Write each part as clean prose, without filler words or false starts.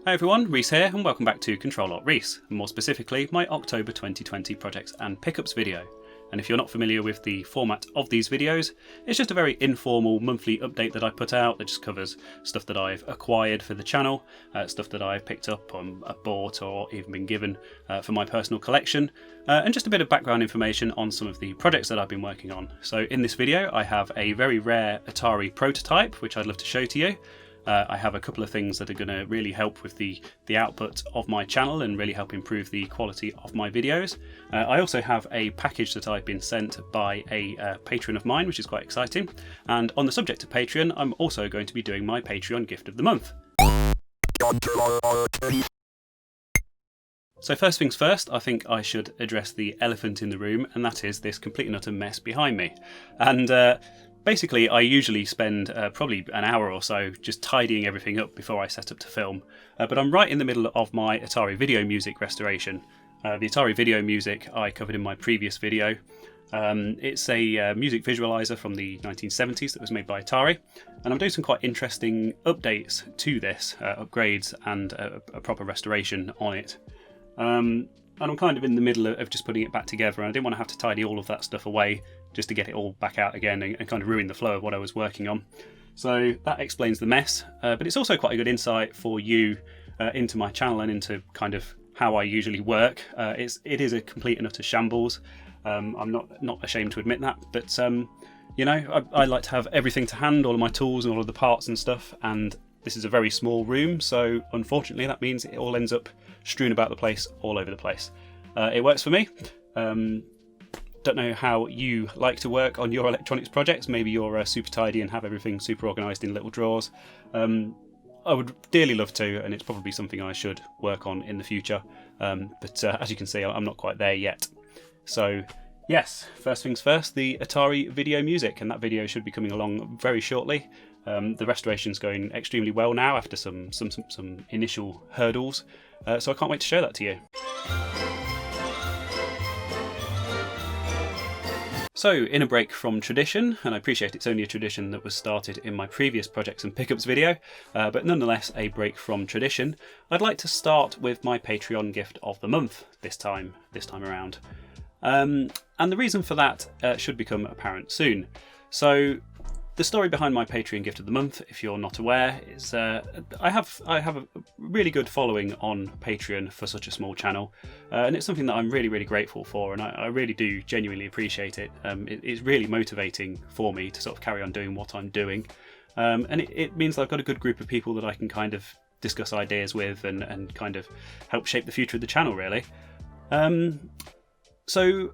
Hi everyone, Reese here, and welcome back to ctrl-alt-rees, and more specifically my October 2020 projects and pickups video. And if you're not familiar with the format of these videos, it's just a very informal monthly update that I put out that just covers stuff that I've acquired for the channel, stuff that I've picked up, bought, or even been given for my personal collection, and just a bit of background information on some of the projects that I've been working on. So in this video I have a very rare Atari prototype which I'd love to show to you. I have a couple of things that are going to really help with the output of my channel and really help improve the quality of my videos. I also have a package that I've been sent by a patron of mine, which is quite exciting. And on the subject of Patreon, I'm also going to be doing my Patreon gift of the month. So first things first, I think I should address the elephant in the room, and that is this complete and utter mess behind me. And basically, I usually spend probably an hour or so just tidying everything up before I set up to film. But I'm right in the middle of my Atari video music restoration. The Atari video music I covered in my previous video. It's a music visualizer from the 1970s that was made by Atari. And I'm doing some quite interesting updates to this, upgrades and a proper restoration on it. And I'm kind of in the middle of just putting it back together, and I didn't want to have to tidy all of that stuff away just to get it all back out again and kind of ruin the flow of what I was working on. So that explains the mess, but it's also quite a good insight for you into my channel and into kind of how I usually work. It is a complete and utter shambles. I'm not ashamed to admit that, but you know, I like to have everything to hand, all of my tools and all of the parts and stuff, and this is a very small room, so unfortunately that means it all ends up strewn about the place, all over the place. It works for me. Don't know how you like to work on your electronics projects. Maybe you're super tidy and have everything super organised in little drawers. I would dearly love to, and it's probably something I should work on in the future. But as you can see, I'm not quite there yet. So yes, first things first, the Atari video music, and that video should be coming along very shortly. The restoration's going extremely well now after some initial hurdles, so I can't wait to show that to you. So, in a break from tradition, and I appreciate it's only a tradition that was started in my previous projects and pickups video, but nonetheless a break from tradition, I'd like to start with my Patreon gift of the month this time around. And the reason for that should become apparent soon. So, the story behind my Patreon gift of the month, if you're not aware, is I have a really good following on Patreon for such a small channel, and it's something that I'm really grateful for, and I really do genuinely appreciate it. It's really motivating for me to sort of carry on doing what I'm doing, and it means that I've got a good group of people that I can kind of discuss ideas with and kind of help shape the future of the channel, really. So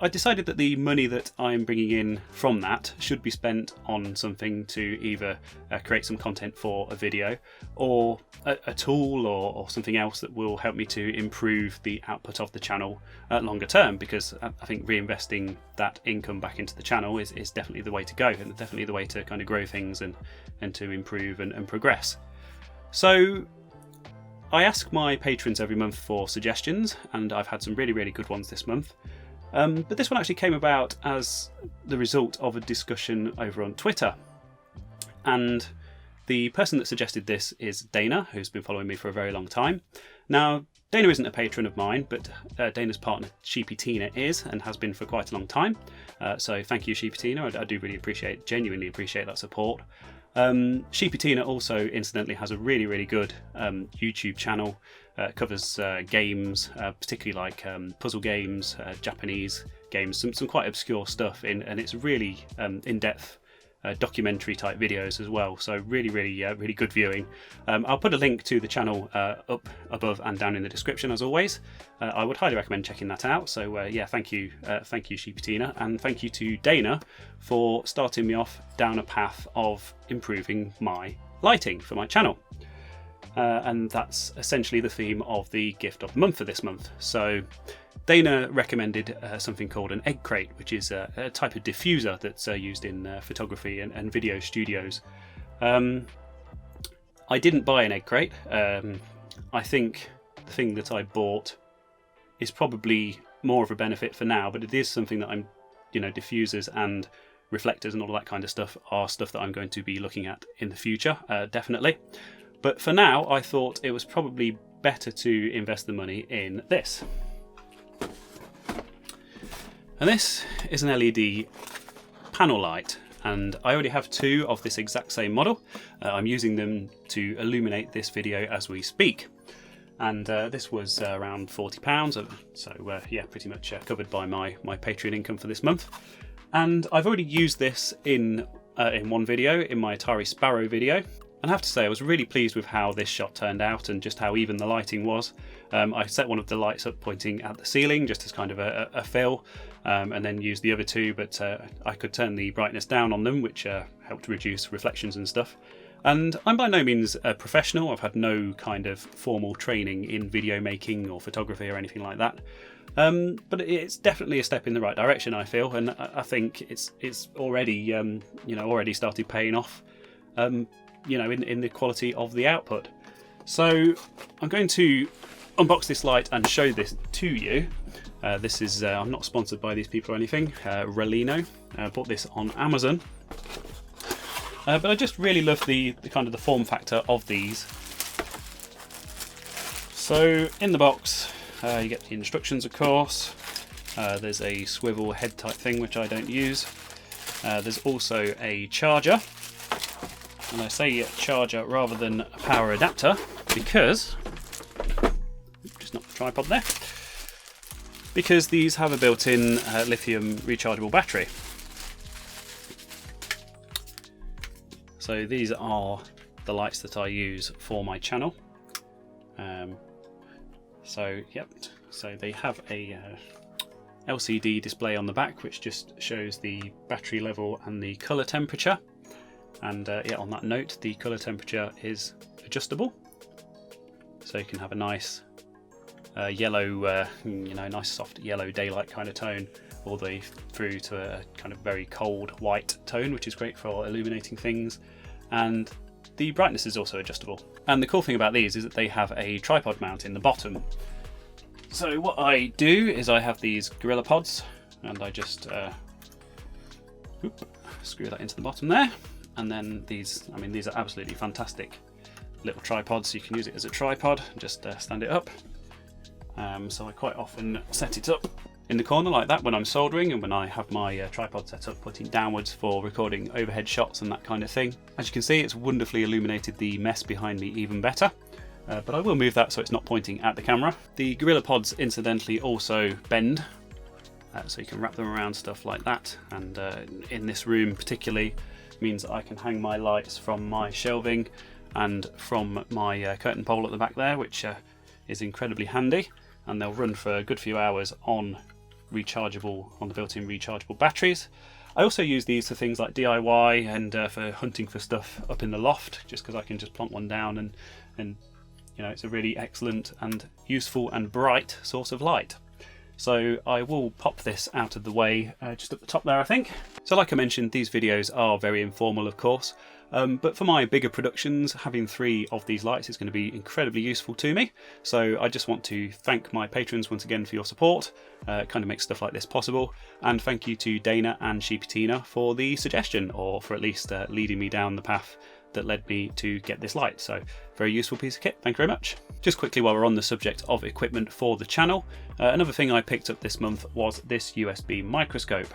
I decided that the money that I'm bringing in from that should be spent on something to either create some content for a video, or a tool or something else that will help me to improve the output of the channel longer term, because I think reinvesting that income back into the channel is definitely the way to go, and definitely the way to kind of grow things and to improve and progress. So I ask my patrons every month for suggestions, and I've had some really good ones this month. But this one actually came about as the result of a discussion over on Twitter. And the person that suggested this is Dana, who's been following me for a very long time. Now, Dana isn't a patron of mine, but Dana's partner, Sheepy Tina, is and has been for quite a long time. So thank you, Sheepy Tina. I do really genuinely appreciate that support. Sheepy Tina also, incidentally, has a really good YouTube channel. Covers games, particularly like puzzle games, Japanese games, some quite obscure stuff, and it's really in-depth documentary type videos as well. So really good viewing. I'll put a link to the channel up above and down in the description as always. I would highly recommend checking that out. So yeah, thank you Sheepy Tina, and thank you to Dana for starting me off down a path of improving my lighting for my channel. And that's essentially the theme of the gift of the month for this month. So Dana recommended something called an egg crate, which is a type of diffuser that's used in photography and video studios. I didn't buy an egg crate. I think the thing that I bought is probably more of a benefit for now, but it is something that I'm, diffusers and reflectors and all that kind of stuff are stuff that I'm going to be looking at in the future, definitely. But for now, I thought it was probably better to invest the money in this. And this is an LED panel light, and I already have two of this exact same model. I'm using them to illuminate this video as we speak. And this was around £40, so yeah, pretty much covered by my Patreon income for this month. And I've already used this in one video, in my Atari Sparrow video. And I have to say I was really pleased with how this shot turned out and just how even the lighting was. I set one of the lights up pointing at the ceiling just as kind of a fill, and then used the other two, but I could turn the brightness down on them, which helped reduce reflections and stuff. And I'm by no means a professional. I've had no kind of formal training in video making or photography or anything like that. But it's definitely a step in the right direction, I feel, and I think it's already already started paying off, in the quality of the output. So I'm going to unbox this light and show this to you. This is I'm not sponsored by these people or anything. Relino. Bought this on Amazon. But I just really love the kind of the form factor of these. So in the box, you get the instructions, of course. There's a swivel head type thing, which I don't use. There's also a charger. And I say charger rather than a power adapter because, just knock the tripod there, because these have a built-in lithium rechargeable battery. So these are the lights that I use for my channel. So they have a LCD display on the back, which just shows the battery level and the colour temperature. And on that note, the colour temperature is adjustable, so you can have a nice yellow, nice soft yellow daylight kind of tone, all the way through to a kind of very cold white tone, which is great for illuminating things. And the brightness is also adjustable. And the cool thing about these is that they have a tripod mount in the bottom. So what I do is I have these Gorilla Pods, and I just screw that into the bottom there. And then these are absolutely fantastic little tripods. You can use it as a tripod, just stand it up. So I quite often set it up in the corner like that when I'm soldering, and when I have my tripod set up pointing downwards for recording overhead shots and that kind of thing. As you can see, it's wonderfully illuminated the mess behind me even better, but I will move that so it's not pointing at the camera. The Gorilla Pods incidentally also bend, so you can wrap them around stuff like that, and in this room particularly means I can hang my lights from my shelving and from my curtain pole at the back there, which is incredibly handy, and they'll run for a good few hours on the built-in rechargeable batteries. I also use these for things like DIY and for hunting for stuff up in the loft, just because I can just plonk one down and it's a really excellent and useful and bright source of light. So I will pop this out of the way just at the top there, I think. So like I mentioned, these videos are very informal, of course, but for my bigger productions, having 3 of these lights is going to be incredibly useful to me. So I just want to thank my patrons once again for your support. It kind of makes stuff like this possible. And thank you to Dana and Sheepatina for the suggestion, or for at least leading me down the path that led me to get this light. So very useful piece of kit, thank you very much. Just quickly, while we're on the subject of equipment for the channel, another thing I picked up this month was this USB microscope.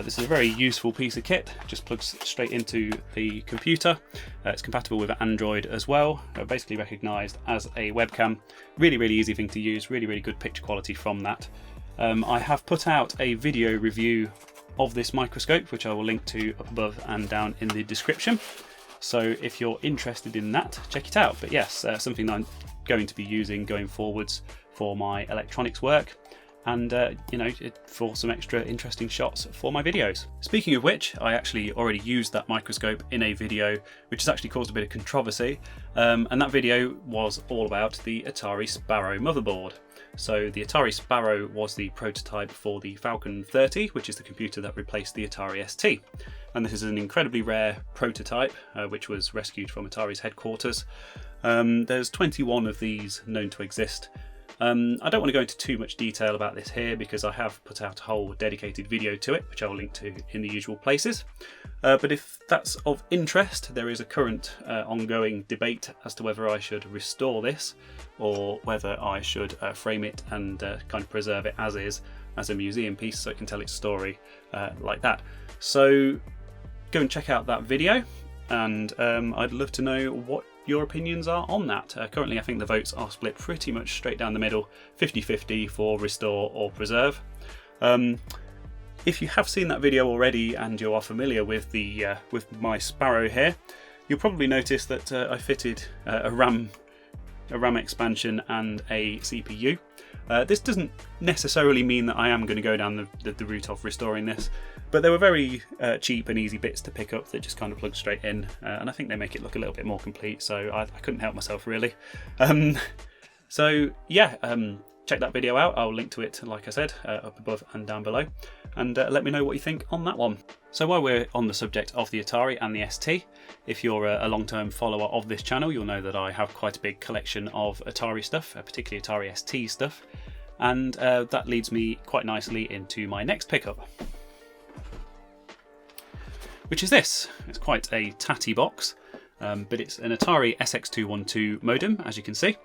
This is a very useful piece of kit, just plugs straight into the computer. It's compatible with Android as well, basically recognised as a webcam. Really easy thing to use, really good picture quality from that. I have put out a video review of this microscope, which I will link to up above and down in the description. So if you're interested in that, check it out. But yes, something that I'm going to be using going forwards for my electronics work, and for some extra interesting shots for my videos. Speaking of which, I actually already used that microscope in a video which has actually caused a bit of controversy, and that video was all about the Atari Sparrow motherboard. So the Atari Sparrow was the prototype for the Falcon 30, which is the computer that replaced the Atari ST. And this is an incredibly rare prototype, which was rescued from Atari's headquarters. There's 21 of these known to exist, I don't want to go into too much detail about this here because I have put out a whole dedicated video to it, which I will link to in the usual places. But if that's of interest, there is a current ongoing debate as to whether I should restore this or whether I should frame it and kind of preserve it as is, as a museum piece, so it can tell its story like that. So go and check out that video, and I'd love to know what your opinions are on that. Currently I think the votes are split pretty much straight down the middle, 50-50 for restore or preserve. If you have seen that video already and you are familiar with with my Sparrow here, you'll probably notice that I fitted a RAM expansion and a CPU. This doesn't necessarily mean that I am going to go down the route of restoring this, but they were very cheap and easy bits to pick up that just kind of plug straight in, and I think they make it look a little bit more complete, so I couldn't help myself really. So yeah, check that video out. I'll link to it, like I said, up above and down below, and let me know what you think on that one. So while we're on the subject of the Atari and the ST, if you're a long-term follower of this channel, you'll know that I have quite a big collection of Atari stuff, particularly Atari ST stuff, and that leads me quite nicely into my next pickup, which is this. It's quite a tatty box, but it's an Atari SX212 modem, as you can see.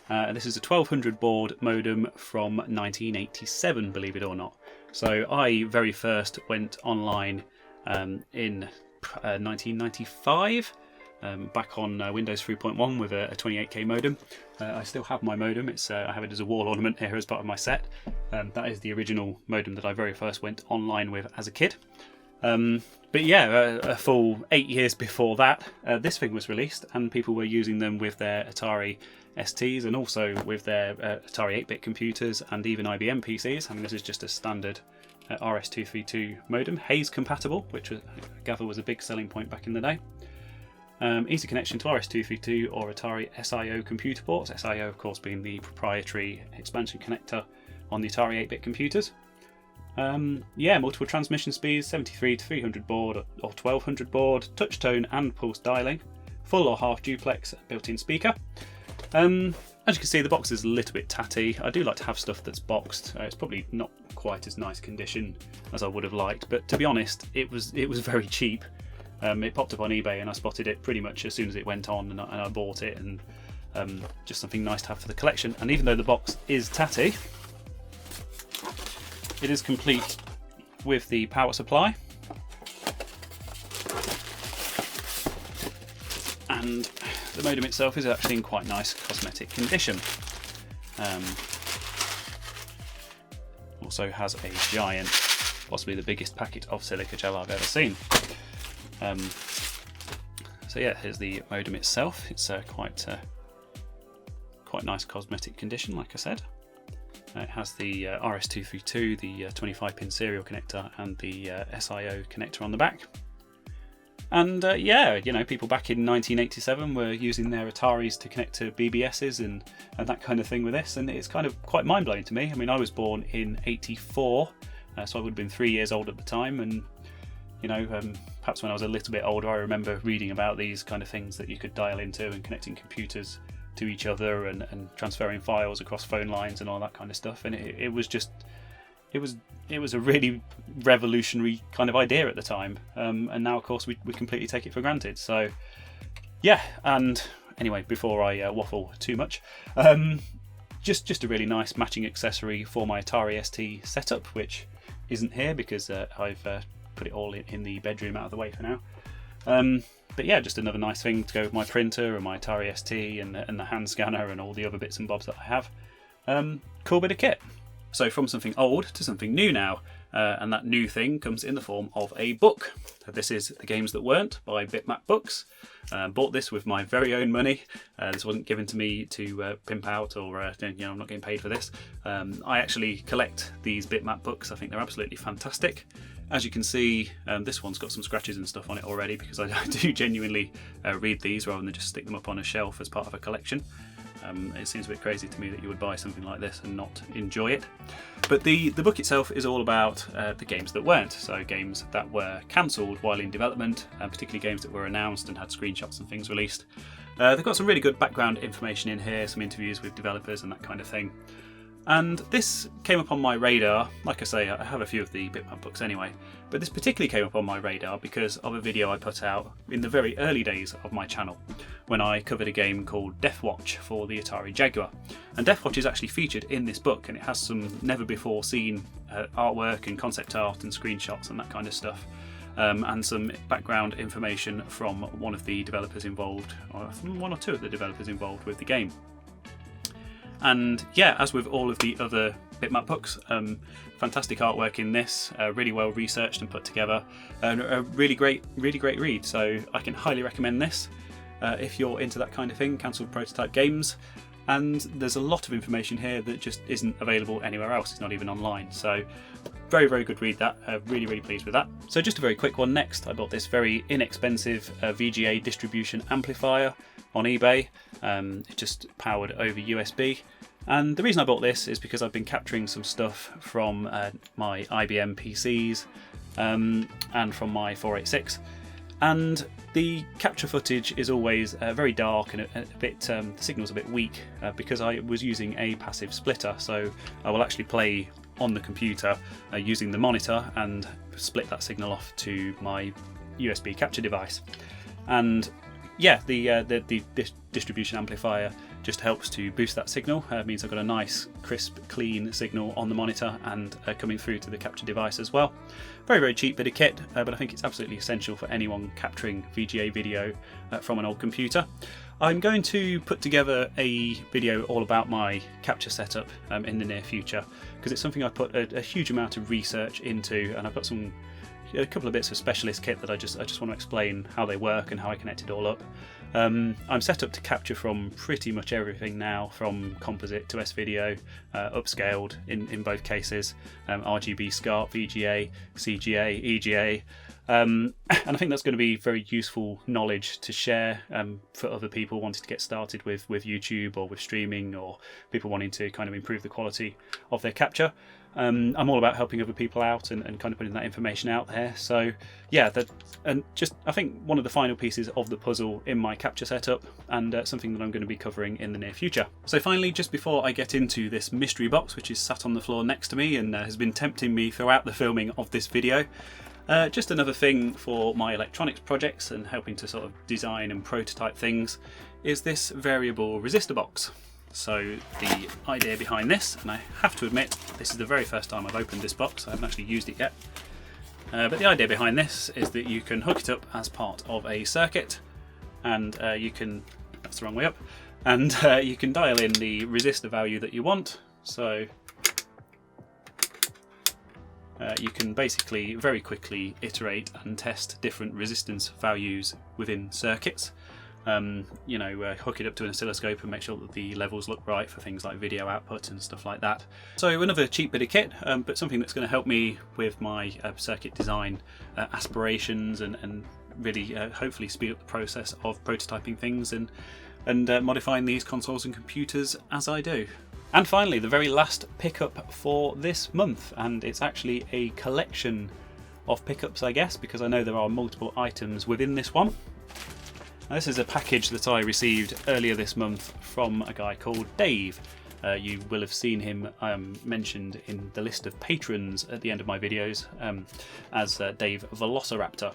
This is a 1200 baud modem from 1987, believe it or not. So I very first went online in 1995, back on Windows 3.1 with a 28k modem. I still have my modem. I have it as a wall ornament here as part of my set. That is the original modem that I very first went online with as a kid. But yeah, a full 8 years before that, this thing was released, and people were using them with their Atari STs and also with their Atari 8-bit computers and even IBM PCs. I mean, this is just a standard RS-232 modem, Hayes compatible, which I gather was a big selling point back in the day. Easy connection to RS-232 or Atari SIO computer ports, SIO of course being the proprietary expansion connector on the Atari 8-bit computers. Yeah, multiple transmission speeds, 73 to 300 baud or 1200 baud, touch tone and pulse dialing, full or half duplex built-in speaker. As you can see, the box is a little bit tatty. I do like to have stuff that's boxed. It's probably not quite as nice condition as I would have liked, but to be honest, it was very cheap. It popped up on eBay and I spotted it pretty much as soon as it went on, and I bought it, and just something nice to have for the collection. And even though the box is tatty, it is complete with the power supply and the modem itself is actually in quite nice cosmetic condition. Also has a giant, possibly the biggest packet of silica gel I've ever seen. So yeah, here's the modem itself. It's quite nice cosmetic condition, like I said. It has the RS-232, the 25-pin serial connector, and the SIO connector on the back. And yeah, you know, people back in 1987 were using their Ataris to connect to BBSs and that kind of thing with this, and it's kind of quite mind-blowing to me. I mean, I was born in 84, so I would have been 3 years old at the time, and you know, perhaps when I was a little bit older, I remember reading about these kind of things that you could dial into and connecting computers to each other and transferring files across phone lines and all that kind of stuff, and it was a really revolutionary kind of idea at the time, and now of course we completely take it for granted. So yeah, and anyway, before I waffle too much, just a really nice matching accessory for my Atari ST setup, which isn't here because I've put it all in the bedroom out of the way for now. But yeah, just another nice thing to go with my printer and my Atari ST and the hand scanner and all the other bits and bobs that I have. Cool bit of kit. So from something old to something new now, and that new thing comes in the form of a book. So this is The Games That Weren't by Bitmap Books. Bought this with my very own money. This wasn't given to me to pimp out, or you know, I'm not getting paid for this. I actually collect these Bitmap books. I think they're absolutely fantastic. As you can see, this one's got some scratches and stuff on it already because I do genuinely read these rather than just stick them up on a shelf as part of a collection. It seems a bit crazy to me that you would buy something like this and not enjoy it. But the book itself is all about the games that weren't, so games that were cancelled while in development, and particularly games that were announced and had screenshots and things released. They've got some really good background information in here, some interviews with developers and that kind of thing. And this came up on my radar. Like I say, I have a few of the bitmap books anyway, but this particularly came up on my radar because of a video I put out in the very early days of my channel when I covered a game called Death Watch for the Atari Jaguar. And Death Watch is actually featured in this book, and it has some never before seen artwork and concept art and screenshots and that kind of stuff. And some background information from one of the developers involved, or from one or two of the developers involved with the game. And yeah, as with all of the other bitmap books, fantastic artwork in this, really well researched and put together, and a really great read. So I can highly recommend this if you're into that kind of thing, cancelled prototype games. And there's a lot of information here that just isn't available anywhere else. It's not even online. So very good read that. Really pleased with that. So just a very quick one next. I bought this very inexpensive VGA Distribution Amplifier on eBay. It just powered over USB. And the reason I bought this is because I've been capturing some stuff from my IBM PCs and from my 486. And the capture footage is always very dark and a bit, the signal's a bit weak because I was using a passive splitter. So I will actually play on the computer using the monitor and split that signal off to my USB capture device. And yeah, the distribution amplifier just helps to boost that signal. It means I've got a nice, crisp, clean signal on the monitor and coming through to the capture device as well. Very cheap bit of kit, but I think it's absolutely essential for anyone capturing VGA video from an old computer. I'm going to put together a video all about my capture setup in the near future, because it's something I've put a huge amount of research into, and I've got a couple of bits of specialist kit that I just want to explain how they work and how I connect it all up. I'm set up to capture from pretty much everything now, from composite to S-video, upscaled in both cases, RGB, SCART, VGA, CGA, EGA, and I think that's going to be very useful knowledge to share for other people wanting to get started with YouTube or with streaming, or people wanting to kind of improve the quality of their capture. I'm all about helping other people out and kind of putting that information out there. So yeah, I think one of the final pieces of the puzzle in my capture setup, and something that I'm going to be covering in the near future. So finally, just before I get into this mystery box, which is sat on the floor next to me and has been tempting me throughout the filming of this video, just another thing for my electronics projects and helping to sort of design and prototype things, is this variable resistor box. So the idea behind this, and I have to admit this is the very first time I've opened this box, I haven't actually used it yet, but the idea behind this is that you can hook it up as part of a circuit, and you can, that's the wrong way up, and you can dial in the resistor value that you want. So you can basically very quickly iterate and test different resistance values within circuits. Hook it up to an oscilloscope and make sure that the levels look right for things like video output and stuff like that. So another cheap bit of kit, but something that's going to help me with my circuit design aspirations and really hopefully speed up the process of prototyping things and modifying these consoles and computers as I do. And finally, the very last pickup for this month, and it's actually a collection of pickups, I guess, because I know there are multiple items within this one. Now, this is a package that I received earlier this month from a guy called Dave. You will have seen him mentioned in the list of patrons at the end of my videos as Dave Velociraptor.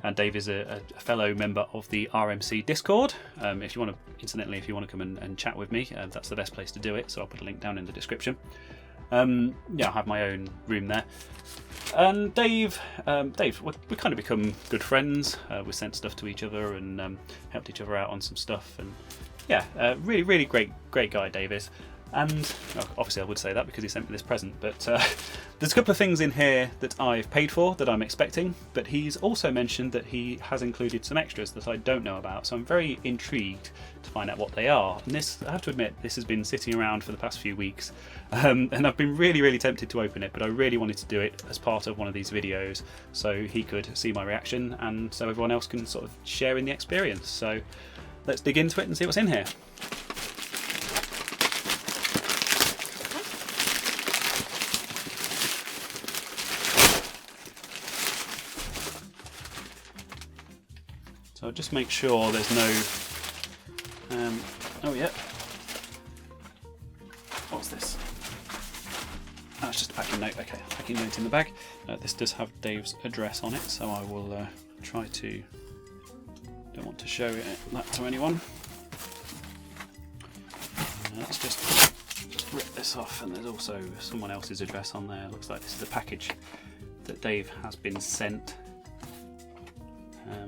And Dave is a fellow member of the RMC Discord. If you want to come and chat with me, that's the best place to do it. So I'll put a link down in the description. I have my own room there. And Dave, we kind of become good friends. We sent stuff to each other and helped each other out on some stuff. And yeah, really great guy, Dave is. And obviously I would say that because he sent me this present, but there's a couple of things in here that I've paid for that I'm expecting, but he's also mentioned that he has included some extras that I don't know about, so I'm very intrigued to find out what they are. And this, I have to admit, this has been sitting around for the past few weeks, and I've been really tempted to open it, but I really wanted to do it as part of one of these videos so he could see my reaction and so everyone else can sort of share in the experience. So let's dig into it and see what's in here. So just make sure there's no Oh yeah. What's this? Oh, it's just a packing note. Okay, packing note in the bag. This does have Dave's address on it, so I will try to. Don't want to show that to anyone. Let's just rip this off, and there's also someone else's address on there. Looks like this is a package that Dave has been sent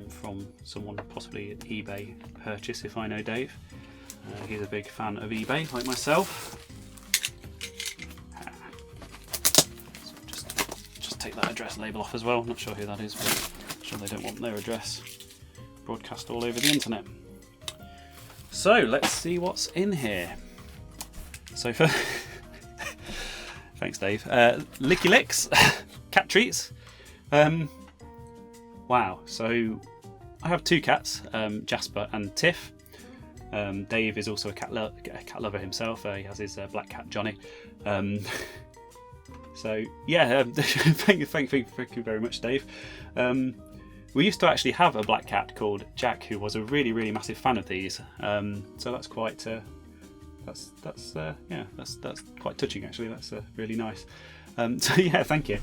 from someone, possibly an eBay purchase, if I know Dave. He's a big fan of eBay, like myself. So just take that address label off as well. Not sure who that is, but I'm sure they don't want their address broadcast all over the internet. So let's see what's in here. So for thanks, Dave. Licky Licks, cat treats. Wow. So I have two cats, Jasper and Tiff. Dave is also a cat lover himself. He has his black cat Johnny. So yeah, thank you very much, Dave. We used to actually have a black cat called Jack, who was a really massive fan of these. So that's quite that's quite touching actually. That's really nice. So yeah, thank you.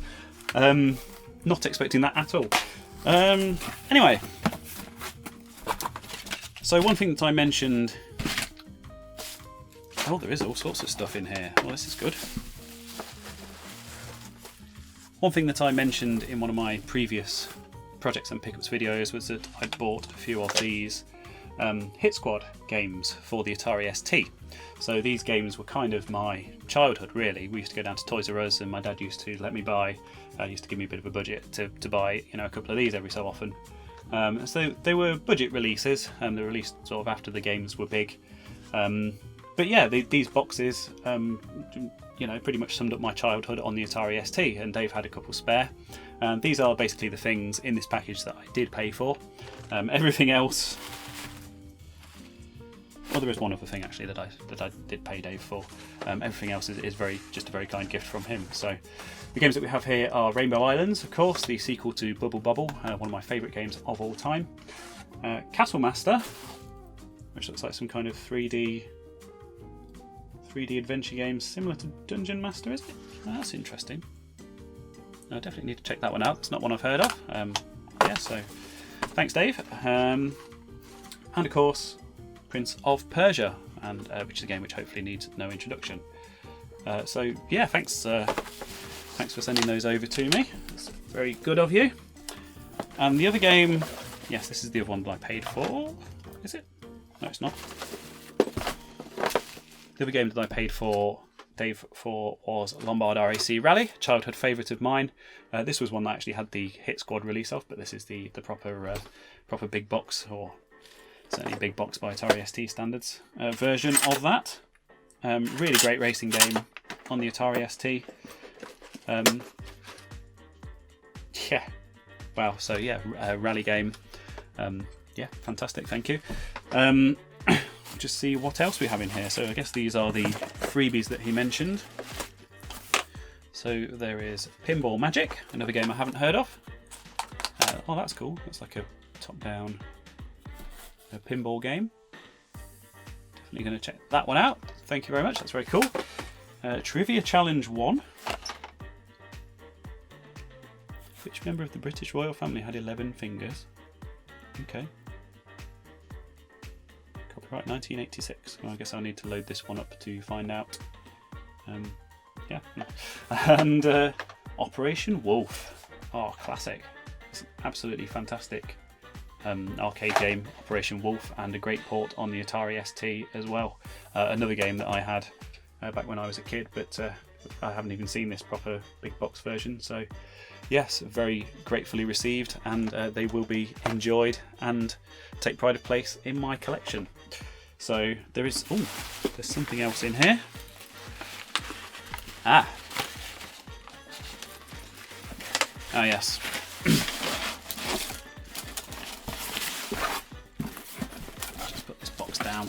Not expecting that at all. Anyway, so one thing that I mentioned. Oh, there is all sorts of stuff in here. Well, this is good. One thing that I mentioned in one of my previous projects and pickups videos was that I'd bought a few of these Hit Squad games for the Atari ST. So these games were kind of my childhood, really. We used to go down to Toys R Us, and my dad used to let me buy. Used to give me a bit of a budget to buy, a couple of these every so often. So they were budget releases, and they were released sort of after the games were big. But yeah, these boxes, pretty much summed up my childhood on the Atari ST, and Dave had a couple spare. These are basically the things in this package that I did pay for. Everything else. Well, there is one other thing actually that I did pay Dave for. Everything else is just a very kind gift from him. So the games that we have here are Rainbow Islands, of course, the sequel to Bubble Bobble, one of my favourite games of all time. Castle Master, which looks like some kind of 3D adventure game similar to Dungeon Master, is it? That's interesting. I definitely need to check that one out. It's not one I've heard of. Yeah, so thanks, Dave. And of course, Prince of Persia, and which is a game which hopefully needs no introduction. So yeah, thanks for sending those over to me. That's very good of you. And the other game, yes, this is the other one that I paid for. Is it? No, it's not. The other game that I paid for Dave for was Lombard RAC Rally, childhood favourite of mine. This was one that I actually had the Hit Squad release of, but this is the proper big box, or certainly big box by Atari ST standards, version of that. Really great racing game on the Atari ST. Yeah, wow. So yeah, rally game. Yeah, fantastic. Thank you. Just see what else we have in here. So I guess these are the freebies that he mentioned. So there is Pinball Magic, another game I haven't heard of. Oh, that's cool. That's like a top-down pinball game. Definitely going to check that one out. Thank you very much. That's very cool. Trivia Challenge 1. Which member of the British royal family had 11 fingers? Okay. Copyright 1986. Well, I guess I'll need to load this one up to find out. Yeah. And Operation Wolf. Oh, classic. It's an absolutely fantastic arcade game, Operation Wolf, and a great port on the Atari ST as well. Another game that I had back when I was a kid, but I haven't even seen this proper big box version. So yes, very gratefully received, and they will be enjoyed and take pride of place in my collection. So there's something else in here. Oh yes. Just put this box down.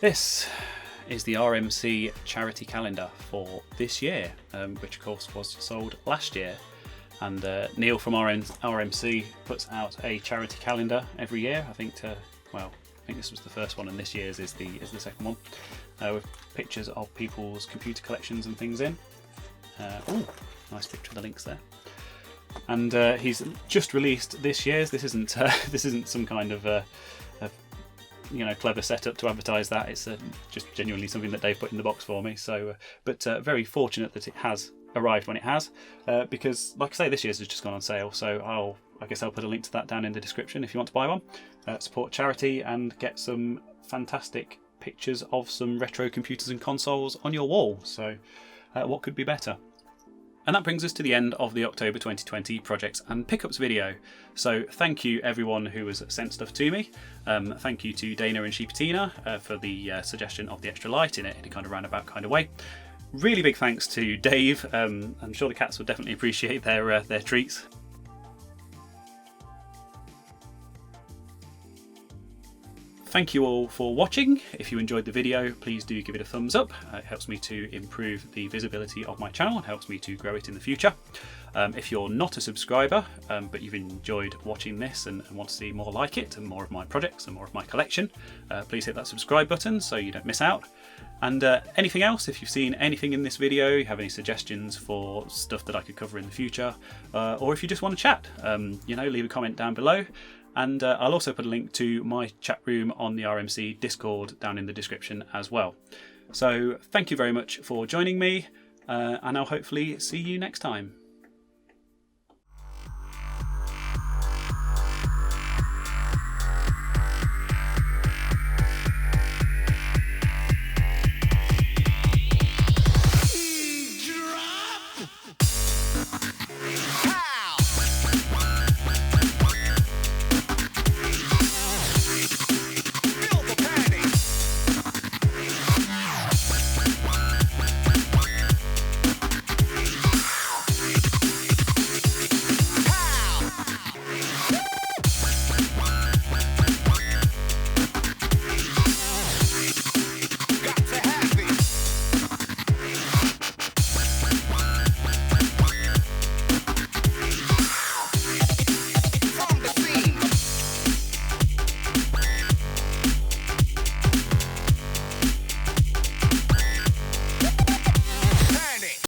This is the RMC charity calendar for this year, which of course was sold last year. And Neil from RMC puts out a charity calendar every year. I think this was the first one, and this year's is the second one, with pictures of people's computer collections and things in. Oh, nice picture of the links there. And he's just released this year's. This isn't some kind of clever setup to advertise that. It's just genuinely something that Dave put in the box for me. So, but very fortunate that it has arrived when it has, because, like I say, this year's has just gone on sale. So I guess I'll put a link to that down in the description if you want to buy one. Support charity and get some fantastic pictures of some retro computers and consoles on your wall. So, what could be better? And that brings us to the end of the October 2020 projects and pickups video. So thank you everyone who has sent stuff to me. Thank you to Dana and Sheepatina for the suggestion of the extra light in a kind of roundabout kind of way. Really big thanks to Dave. I'm sure the cats would definitely appreciate their treats. Thank you all for watching. If you enjoyed the video, please do give it a thumbs up. It helps me to improve the visibility of my channel and helps me to grow it in the future. If you're not a subscriber, but you've enjoyed watching this and want to see more like it and more of my projects and more of my collection, please hit that subscribe button so you don't miss out. And anything else, if you've seen anything in this video, you have any suggestions for stuff that I could cover in the future, or if you just want to chat, leave a comment down below. And I'll also put a link to my chat room on the RMC Discord down in the description as well. So thank you very much for joining me, and I'll hopefully see you next time.